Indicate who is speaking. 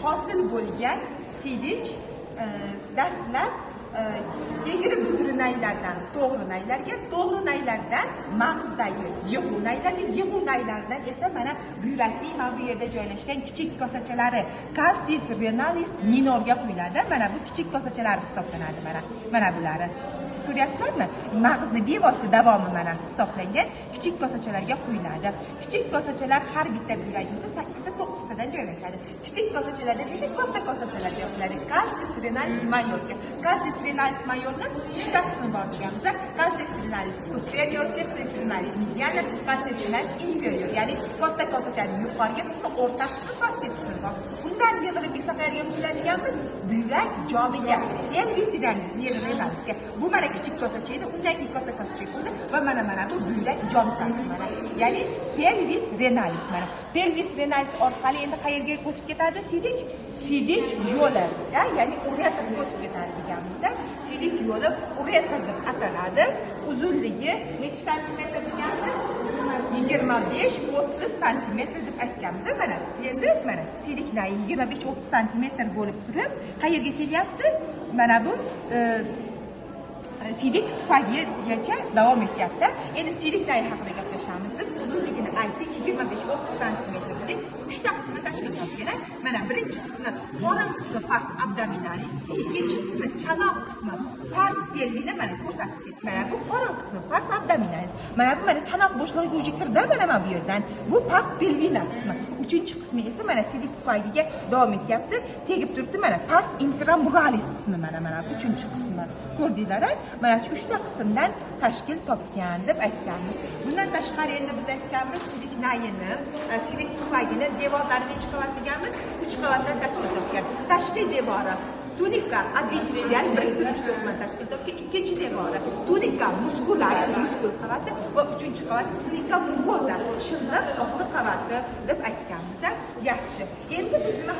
Speaker 1: hosil bo'lgan siydik dastlab egri bugri naylardan to'g'ri naylarga, to'g'ri naylardan mag'izdagi yig'u naylarga, yig'u naylardan esa mana buyrakning mana bu yerda joylashgan kichik kosachalari kalsis renalis minorga quyiladi. Mana bu kichik kosachalar hisoblanadi. Mana bulari. Ko'ryapsizlarmi? Mag'izni bevosita davomi mana hisoblangan kichik kosachalarga quyiladi. Kichik kosachalar har bitta buyrakimizda 8 ta 9 tadan joylashadi. Kichik kosachalardan esa katta kosachalarga quyiladi. Kalsis renalis mayorga. Kalsis renalis mayorni 3 ta qismi bor deganimizda, kalsis renalis superior, kalsis renalis mediana, kalsis renalis inferior. Ya'ni katta kosachaning yuqorgi qismi, o'rta qismi, pastki qismi bor. Undan yig'ilib esa qayerga quyiladiganmiz? Buyrak jomiga, pelvis renalisga. Bu mana kichik kosacha edi, undan keyin katta kosacha bo'ldi va mana bu buyrak jomchasi mana. Ya'ni pelvis renalis mana. Pelvis renalis orqali endi qayerga o'tib ketadi? Siydik yo'li, ya'ni uretrga o'tib ketadi deganimizda, siydik yo'li uretr deb ataladi. Uzunligi necha santimetr deganmiz? 25-30 santimetr deb aytganmiz. Mana endi mana siydik nayi 25-30 santimetr bo'lib turib, qayerga kelyapti? Mana bu siydik tufagigacha davom etyapti. Endi siydik nayi haqida gaplashamiz. Biz uzunligini aytdik, 25-30 santimetr dedik. 3 ta qismini tashkil topgan. Mana birinchi qismi qorin qismi pars abdominalis, ikkinchi qismi chanoq qismi pars pelvina mana ko'rsatib ketdi. Mana bu qorin qismi pars abdominalis. Mana bu chanoq bo'shlig'iga o'zi kirdi mana bu yerdan. Bu pars pelvina qismi. Uchinchi qismi esa mana siydik tufagiga davom etyapti. Tegib turibdi mana pars intramuralis qismi mana bu uchinchi qismi. Ko'rdinglar? Mana shu 3 ta qismdan tashkil topgan deb aytganmiz. Bundan tashqari endi biz aytganmiz siydik nayini, siydik tufagini devorlari necha qavat deganmiz? 3 qavatdan tashkil topgan. Tashqi devori tunika adventizial biriktiruvchi to'qima tashkil topgan. Ikkinchi devori tunika muscularis muskul qavati va uchinchi qavati tunika mucosa shilliq osti qavati deb aytganmiz. Yaxshi. Endi biz nima